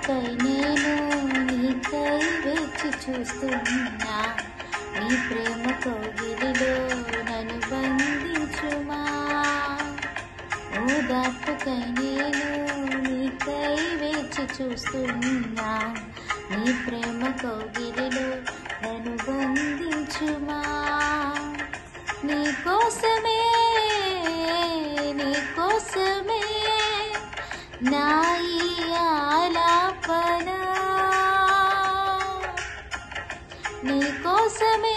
ఓదార్పుకై నేను నీకై వేచి చూస్తున్నా, నీ ప్రేమ కౌగిలిలో నన్ను బంధించుమా. ఓదార్పుకై నేను నీకై వేచి చూస్తున్నా, నీ ప్రేమ కౌగిలిలో నన్ను బంధించుమా. నీకోసమే నా ఈ ఆలాపన, నీకోసమే